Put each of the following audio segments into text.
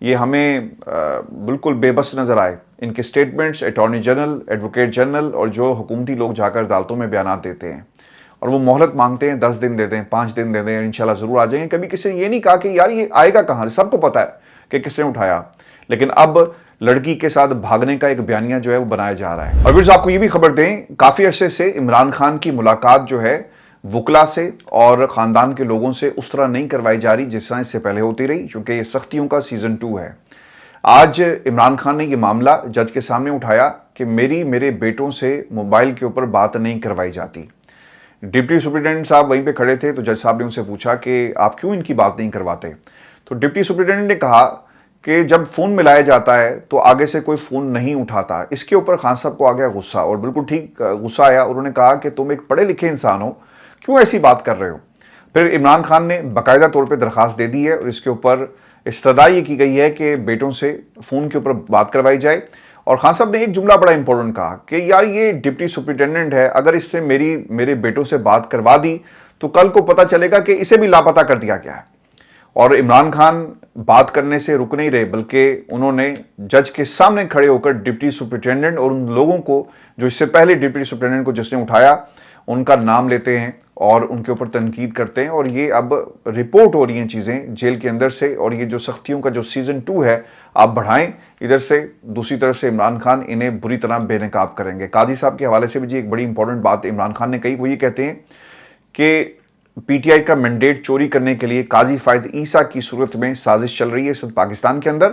یہ ہمیں بالکل بے بس نظر آئے. ان کے statements attorney general, advocate general اور جو حکومتی لوگ جا کر عدالتوں میں بیانات دیتے ہیں اور وہ مہلت مانگتے ہیں، 10 دن دے دیں، 5 دن دے دیں، انشاءاللہ ضرور آ جائیں گے. کبھی کسی نے یہ نہیں کہا کہ یار یہ آئے گا کہاں سے، سب کو پتہ ہے کہ کس نے اٹھایا. لیکن اب لڑکی کے ساتھ بھاگنے کا ایک بیانیہ جو ہے وہ بنایا جا رہا ہے. اور ویورز آپ کو یہ بھی خبر دیں، کافی عرصے سے عمران خان کی ملاقات جو ہے وکلا سے اور خاندان کے لوگوں سے اس طرح نہیں کروائی جا رہی جس طرح اس سے پہلے ہوتی رہی، چونکہ یہ سختیوں کا سیزن 2 ہے. آج عمران خان نے یہ معاملہ جج کے سامنے اٹھایا کہ میرے بیٹوں سے موبائل کے اوپر بات نہیں کروائی جاتی. ڈپٹی سپرنٹینڈنٹ صاحب وہیں پہ کھڑے تھے تو جج صاحب نے ان سے پوچھا کہ آپ کیوں ان کی بات نہیں کرواتے؟ تو ڈپٹی سپرنٹینڈنٹ نے کہا کہ جب فون ملایا جاتا ہے تو آگے سے کوئی فون نہیں اٹھاتا. اس کے اوپر خان صاحب کو آ گیا غصہ، اور بالکل ٹھیک غصہ آیا. انہوں نے کہا کہ تم ایک پڑھے لکھے انسان ہو، کیوں ایسی بات کر رہے ہو؟ پھر عمران خان نے باقاعدہ طور پہ درخواست دے دی ہے اور اس کے اوپر استدعا یہ کی گئی ہے کہ بیٹوں سے فون کے اوپر بات کروائی جائے. اور خان صاحب نے ایک جملہ بڑا امپورٹنٹ کہا کہ یار یہ ڈپٹی سپرنٹینڈنٹ ہے، اگر اس نے میرے بیٹوں سے بات کروا دی تو کل کو پتہ چلے گا کہ اسے بھی لاپتہ کر دیا گیا ہے. اور عمران خان بات کرنے سے رک نہیں رہے، بلکہ انہوں نے جج کے سامنے کھڑے ہو کر ڈپٹی سپرنٹینڈنٹ اور ان لوگوں کو جو اس سے پہلے ڈپٹی سپرنٹینڈنٹ کو جس نے اٹھایا ان کا نام لیتے ہیں اور ان کے اوپر تنقید کرتے ہیں. اور یہ اب رپورٹ ہو رہی ہیں چیزیں جیل کے اندر سے، اور یہ جو سختیوں کا جو سیزن 2 ہے آپ بڑھائیں ادھر سے، دوسری طرف سے عمران خان انہیں بری طرح بے نقاب کریں گے. قاضی صاحب کے حوالے سے بھی ایک بڑی امپورٹنٹ بات عمران خان نے کہی، وہ یہ کہتے ہیں کہ پی ٹی آئی کا مینڈیٹ چوری کرنے کے لیے قاضی فائز عیسیٰ کی صورت میں سازش چل رہی ہے اس وقت پاکستان کے اندر.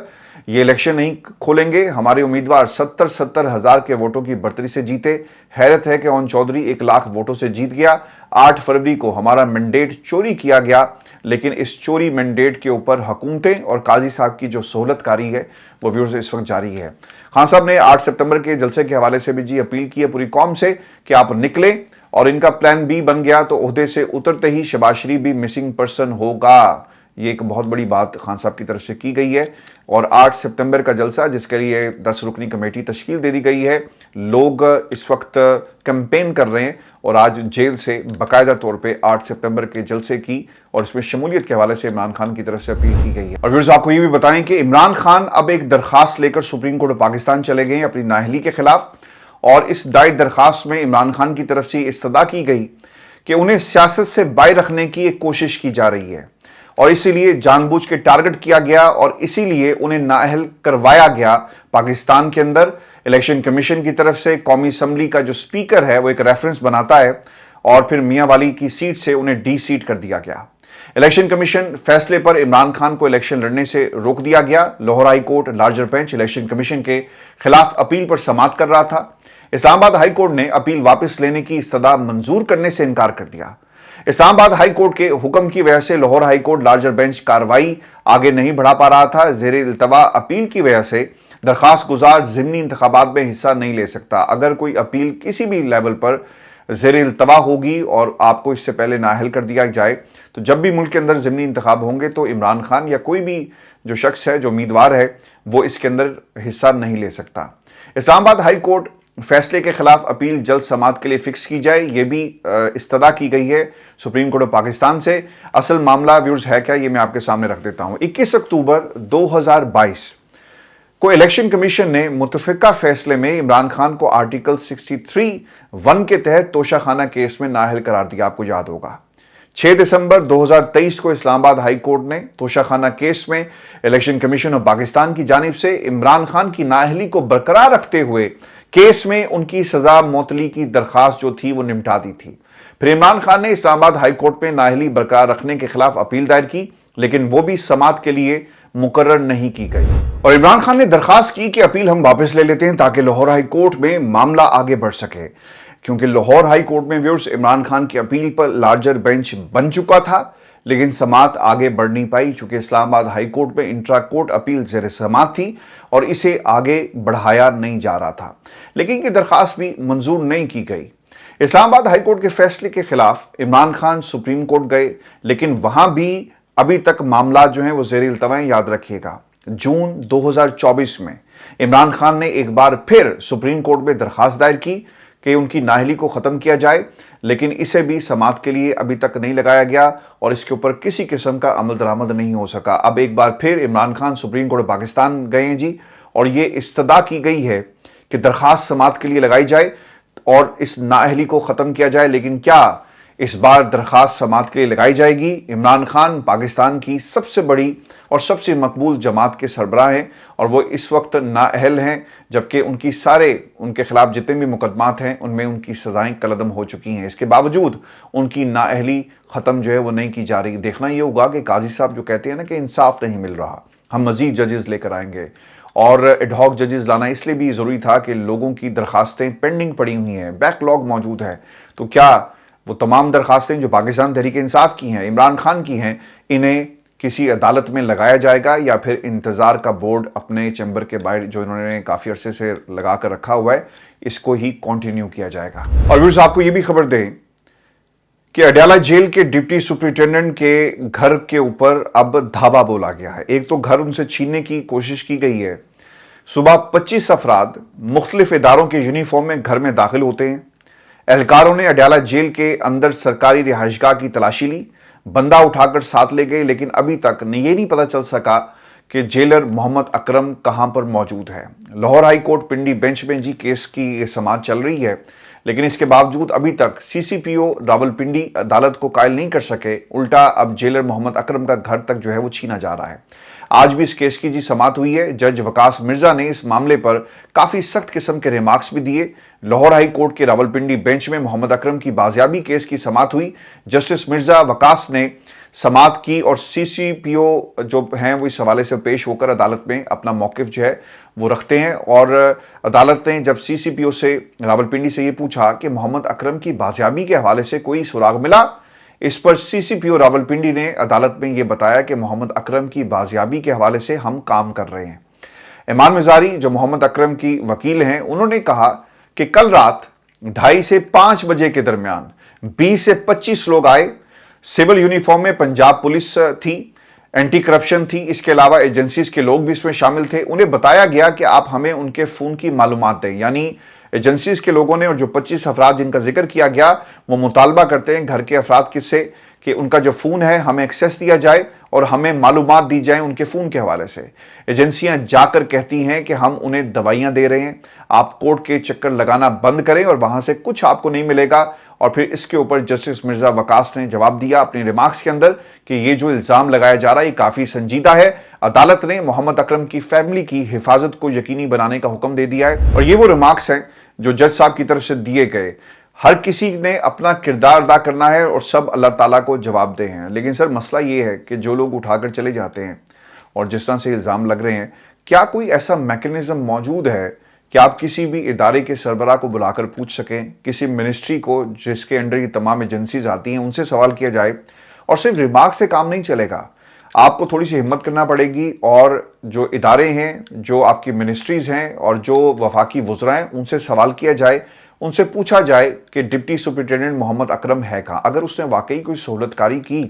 یہ الیکشن نہیں کھولیں گے، ہمارے امیدوار 70 ہزار کے ووٹوں کی برتری سے جیتے. حیرت ہے کہ اون چودھری 1 لاکھ ووٹوں سے جیت گیا. 8 فروری کو ہمارا مینڈیٹ چوری کیا گیا، لیکن اس چوری مینڈیٹ کے اوپر حکومتیں اور قاضی صاحب کی جو سہولت کاری ہے وہ ویورز اس وقت جاری ہے. خان صاحب نے 8 ستمبر کے جلسے کے حوالے سے بھی اپیل کی ہے پوری قوم سے کہ آپ نکلیں، اور ان کا پلان بی بن گیا تو عہدے سے اترتے ہی شہباز شریف بھی مسنگ پرسن ہوگا. یہ ایک بہت بڑی بات خان صاحب کی طرف سے کی گئی ہے. اور 8 ستمبر کا جلسہ جس کے لیے 10 رکنی کمیٹی تشکیل دے دی گئی ہے، لوگ اس وقت کیمپین کر رہے ہیں اور آج جیل سے باقاعدہ طور پہ 8 ستمبر کے جلسے کی اور اس میں شمولیت کے حوالے سے عمران خان کی طرف سے اپیل کی گئی ہے. اور ویورز آپ کو یہ بھی بتائیں کہ عمران خان اب ایک درخواست لے کر سپریم کورٹ پاکستان چلے گئے ہیں اپنی نااہلی کے خلاف. اور اس دائر درخواست میں عمران خان کی طرف سے استدعا کی گئی کہ انہیں سیاست سے باہر رکھنے کی ایک کوشش کی جا رہی ہے اور اسی لیے جان بوجھ کے ٹارگٹ کیا گیا اور اسی لیے انہیں نااہل کروایا گیا. پاکستان کے اندر الیکشن کمیشن کی طرف سے قومی اسمبلی کا جو سپیکر ہے وہ ایک ریفرنس بناتا ہے اور پھر میاں والی کی سیٹ سے انہیں ڈی سیٹ کر دیا گیا. الیکشن کمیشن فیصلے پر عمران خان کو الیکشن لڑنے سے روک دیا گیا. Lahore high court larger bench election commission کے خلاف اپیل پر سماعت کر رہا تھا. اسلام آباد ہائی کورٹ نے اپیل واپس لینے کی استدعا منظور کرنے سے انکار کر دیا. اسلام آباد ہائی کورٹ کے حکم کی وجہ سے Lahore high court larger bench کارروائی آگے نہیں بڑھا پا رہا تھا. زیر التوا اپیل کی وجہ سے درخواست گزار ضمنی انتخابات میں حصہ نہیں لے سکتا. اگر کوئی اپیل کسی بھی لیول پر زیر التوا ہوگی اور آپ کو اس سے پہلے نااہل کر دیا جائے تو جب بھی ملک کے اندر ضمنی انتخاب ہوں گے تو عمران خان یا کوئی بھی جو شخص ہے جو امیدوار ہے وہ اس کے اندر حصہ نہیں لے سکتا. اسلام آباد ہائی کورٹ فیصلے کے خلاف اپیل جلد سماعت کے لیے فکس کی جائے، یہ بھی استدعا کی گئی ہے سپریم کورٹ آف پاکستان سے. اصل معاملہ ویورز ہے کیا، یہ میں آپ کے سامنے رکھ دیتا ہوں. 21 اکتوبر 2022 کو الیکشن کمیشن نے متفقہ فیصلے میں عمران خان کو آرٹیکل 63(1) کے تحت توشہ خانہ کیس میں نااہل قرار دیا. آپ کو یاد ہوگا 6 دسمبر 2023 کو اسلام آباد ہائی کورٹ نے توشہ خانہ کیس میں الیکشن کمیشن آف پاکستان کی جانب سے عمران خان کی نااہلی کو برقرار رکھتے ہوئے کیس میں ان کی سزا معطلی کی درخواست جو تھی وہ نمٹا دی تھی. پھر عمران خان نے اسلام آباد ہائی کورٹ میں نااہلی برقرار رکھنے کے خلاف اپیل دائر کی، لیکن وہ بھی سماعت کے لیے مقرر نہیں کی گئی. اور عمران خان نے درخواست کی کہ اپیل ہم واپس لے لیتے ہیں تاکہ لاہور ہائی کورٹ میں معاملہ آگے بڑھ سکے، کیونکہ لاہور ہائی کورٹ میں ویورز عمران خان کی اپیل پر لارجر بینچ بن چکا تھا، لیکن سماعت آگے بڑھ نہیں پائی چونکہ اسلام آباد ہائی کورٹ میں انٹرا کورٹ اپیل زیر سماعت تھی اور اسے آگے بڑھایا نہیں جا رہا تھا. لیکن یہ درخواست بھی منظور نہیں کی گئی. اسلام آباد ہائی کورٹ کے فیصلے کے خلاف عمران خان سپریم کورٹ گئے، لیکن وہاں بھی ابھی تک معاملات جو ہیں وہ زیر التوا ہیں. یاد رکھیے گا جون 2024 میں عمران خان نے ایک بار پھر سپریم کورٹ میں درخواست دائر کی کہ ان کی نااہلی کو ختم کیا جائے، لیکن اسے بھی سماعت کے لیے ابھی تک نہیں لگایا گیا اور اس کے اوپر کسی قسم کا عمل درآمد نہیں ہو سکا۔ اب ایک بار پھر عمران خان سپریم کورٹ پاکستان گئے ہیں جی، اور یہ استدعا کی گئی ہے کہ درخواست سماعت کے لیے لگائی جائے اور اس نااہلی کو ختم کیا جائے۔ لیکن کیا اس بار درخواست سماعت کے لیے لگائی جائے گی؟ عمران خان پاکستان کی سب سے بڑی اور سب سے مقبول جماعت کے سربراہ ہیں اور وہ اس وقت نااہل ہیں، جبکہ ان کے خلاف جتنے بھی مقدمات ہیں ان میں ان کی سزائیں کالعدم ہو چکی ہیں۔ اس کے باوجود ان کی نااہلی ختم جو ہے وہ نہیں کی جا رہی۔ دیکھنا یہ ہوگا کہ قاضی صاحب جو کہتے ہیں نا کہ انصاف نہیں مل رہا، ہم مزید ججز لے کر آئیں گے، اور ایڈ ہاک ججز لانا اس لیے بھی ضروری تھا کہ لوگوں کی درخواستیں پینڈنگ پڑی ہوئی ہیں، بیک لاگ موجود ہے، تو کیا وہ تمام درخواستیں جو پاکستان تحریک انصاف کی ہیں، عمران خان کی ہیں، انہیں کسی عدالت میں لگایا جائے گا یا پھر انتظار کا بورڈ اپنے چیمبر کے باہر جو انہوں نے کافی عرصے سے لگا کر رکھا ہوا ہے اس کو ہی کنٹینیو کیا جائے گا؟ اور ویورز آپ کو یہ بھی خبر دیں کہ اڈیالہ جیل کے ڈپٹی سپرنٹینڈنٹ کے گھر کے اوپر اب دھاوا بولا گیا ہے۔ ایک تو گھر ان سے چھیننے کی کوشش کی گئی ہے۔ صبح 25 افراد مختلف اداروں کے یونیفارم میں گھر میں داخل ہوتے ہیں۔ اہلکاروں نے اڈیالہ جیل کے اندر سرکاری رہائش گاہ کی تلاشی لی، بندہ اٹھا کر ساتھ لے گئے، لیکن ابھی تک یہ نہیں پتہ چل سکا کہ جیلر محمد اکرم کہاں پر موجود ہے۔ Lahore high court Pindi bench میں جی کیس کی سماعت چل رہی ہے، لیکن اس کے باوجود ابھی تک سی سی پی او راولپنڈی عدالت کو قائل نہیں کر سکے، الٹا اب جیلر محمد اکرم کا گھر تک جو ہے وہ چھینا جا رہا ہے۔ آج بھی اس کیس کی سماعت ہوئی ہے۔ جج وقاص مرزا نے اس معاملے پر کافی سخت قسم کے ریمارکس بھی دیے۔ لاہور ہائی کورٹ کے راولپنڈی بینچ میں محمد اکرم کی بازیابی کیس کی سماعت ہوئی۔ جسٹس مرزا وقاص نے سماعت کی اور سی سی پی او جو ہیں وہ اس حوالے سے پیش ہو کر عدالت میں اپنا موقف جو ہے وہ رکھتے ہیں، اور عدالت نے جب سی سی پی او سے راولپنڈی سے یہ پوچھا کہ محمد اکرم کی بازیابی کے حوالے سے کوئی سراغ ملا، اس پر سی سی پی او راولپنڈی نے عدالت میں یہ بتایا کہ محمد اکرم کی بازیابی کے حوالے سے ہم کام کر رہے ہیں۔ ایمان مزاری جو محمد اکرم کی وکیل ہیں، انہوں نے کہا کہ کل رات 2:30 سے 5 بجے کے درمیان 20 سے 25 لوگ آئے، سول یونیفارم میں پنجاب پولیس تھی، اینٹی کرپشن تھی، اس کے علاوہ ایجنسیز کے لوگ بھی اس میں شامل تھے۔ انہیں بتایا گیا کہ آپ ہمیں ان کے فون کی معلومات دیں، یعنی ایجنسیز کے لوگوں نے، اور جو 25 افراد جن کا ذکر کیا گیا وہ مطالبہ کرتے ہیں گھر کے افراد کس سے کہ ان کا جو فون ہے ہمیں ایکسیس دیا جائے اور ہمیں معلومات دی جائیں ان کے فون کے حوالے سے۔ ایجنسیاں جا کر کہتی ہیں کہ ہم انہیں دوائیاں دے رہے ہیں، آپ کورٹ کے چکر لگانا بند کریں اور وہاں سے کچھ آپ کو نہیں ملے گا۔ اور پھر اس کے اوپر جسٹس مرزا وقاص نے جواب دیا اپنی ریمارکس کے اندر کہ یہ جو الزام لگایا جا رہا ہے یہ کافی سنجیدہ ہے۔ عدالت نے محمد اکرم کی فیملی کی حفاظت کو یقینی بنانے کا حکم دے دیا ہے، اور یہ وہ ریمارکس ہیں جو جج صاحب کی طرف سے دیے گئے۔ ہر کسی نے اپنا کردار ادا کرنا ہے اور سب اللہ تعالیٰ کو جواب دہ ہیں، لیکن سر مسئلہ یہ ہے کہ جو لوگ اٹھا کر چلے جاتے ہیں اور جس طرح سے الزام لگ رہے ہیں، کیا کوئی ایسا میکنزم موجود ہے کہ آپ کسی بھی ادارے کے سربراہ کو بلا کر پوچھ سکیں، کسی منسٹری کو جس کے انڈر یہ تمام ایجنسیز آتی ہیں ان سے سوال کیا جائے؟ اور صرف ریمارک سے کام نہیں چلے گا، آپ کو تھوڑی سی ہمت کرنا پڑے گی، اور جو ادارے ہیں، جو آپ کی منسٹریز ہیں اور جو وفاقی وزراء ہیں ان سے سوال کیا جائے، ان سے پوچھا جائے کہ ڈپٹی سپرنٹینڈنٹ محمد اکرم ہے کہاں۔ اگر اس نے واقعی کوئی سہولت کاری کی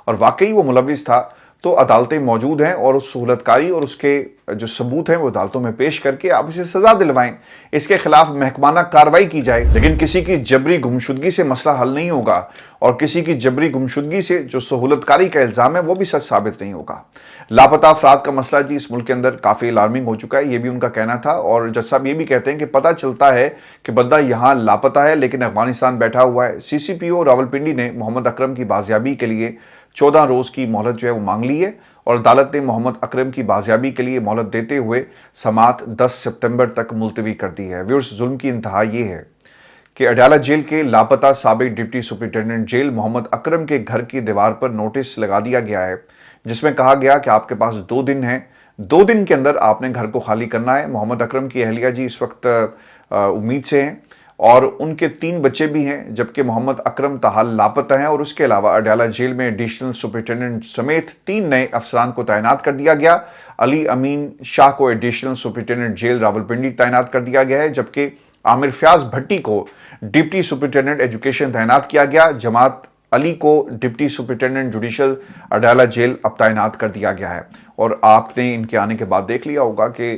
اور واقعی وہ ملوث تھا تو عدالتیں موجود ہیں، اور اس سہولت کاری اور اس کے جو ثبوت ہیں وہ عدالتوں میں پیش کر کے آپ اسے سزا دلوائیں، اس کے خلاف محکمانہ کارروائی کی جائے۔ لیکن کسی کی جبری گمشدگی سے مسئلہ حل نہیں ہوگا، اور کسی کی جبری گمشدگی سے جو سہولت کاری کا الزام ہے وہ بھی سچ ثابت نہیں ہوگا۔ لاپتہ افراد کا مسئلہ جی اس ملک کے اندر کافی الارمنگ ہو چکا ہے، یہ بھی ان کا کہنا تھا، اور جج صاحب یہ بھی کہتے ہیں کہ پتہ چلتا ہے کہ بندہ یہاں لاپتہ ہے لیکن افغانستان بیٹھا ہوا ہے۔ سی سی پی او راولپنڈی نے محمد اکرم کی بازیابی کے لیے 14 روز کی مہلت جو ہے وہ مانگ لی ہے، اور عدالت نے محمد اکرم کی بازیابی کے لیے مہلت دیتے ہوئے سماعت 10 ستمبر تک ملتوی کر دی ہے۔ ویورز، ظلم کی انتہا یہ ہے کہ اڈیالہ جیل کے لاپتہ سابق ڈپٹی سپرنٹینڈنٹ جیل محمد اکرم کے گھر کی دیوار پر نوٹس لگا دیا گیا ہے، جس میں کہا گیا کہ آپ کے پاس 2 دن ہیں، 2 دن کے اندر آپ نے گھر کو خالی کرنا ہے۔ محمد اکرم کی اہلیہ جی اس وقت امید سے ہیں، اور ان کے 3 بچے بھی ہیں، جبکہ محمد اکرم تاحال لاپتہ ہیں، اور اس کے علاوہ اڈیالہ جیل میں ایڈیشنل سپرنٹینڈنٹ سمیت 3 نئے افسران کو تعینات کر دیا گیا۔ علی امین شاہ کو ایڈیشنل سپرنٹینڈنٹ جیل راولپنڈی تعینات کر دیا گیا ہے، جبکہ عامر فیاض بھٹی کو ڈپٹی سپرنٹینڈنٹ ایجوکیشن تعینات کیا گیا۔ جماعت علی کو deputy superintendent judicial Adiala jail اب تعینات کر دیا گیا ہے، اور آپ نے ان کے آنے کے بعد دیکھ لیا ہوگا کہ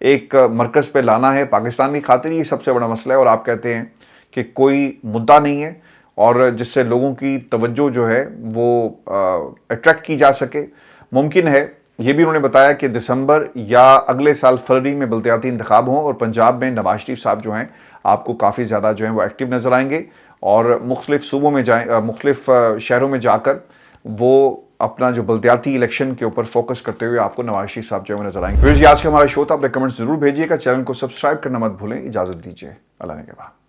ایک مرکز پہ لانا ہے پاکستان کی خاطر، یہ سب سے بڑا مسئلہ ہے۔ اور آپ کہتے ہیں کہ کوئی مدعا نہیں ہے اور جس سے لوگوں کی توجہ جو ہے وہ اٹریکٹ کی جا سکے۔ ممکن ہے، یہ بھی انہوں نے بتایا کہ دسمبر یا اگلے سال فروری میں بلدیاتی انتخاب ہوں اور پنجاب میں نواز شریف صاحب جو ہیں آپ کو کافی زیادہ جو ہیں وہ ایکٹیو نظر آئیں گے اور مختلف صوبوں میں مختلف شہروں میں جا کر وہ اپنا جو بلدیاتی الیکشن کے اوپر فوکس کرتے ہوئے آپ کو نواز شریف صاحب جو ہے وہ نظر آئیں گے۔ آج کا ہمارا شو تھا، اپنے کمنٹس ضرور بھیجیے گا، چینل کو سبسکرائب کرنا مت بھولیں۔ اجازت دیجیے، اللہ نے کہا۔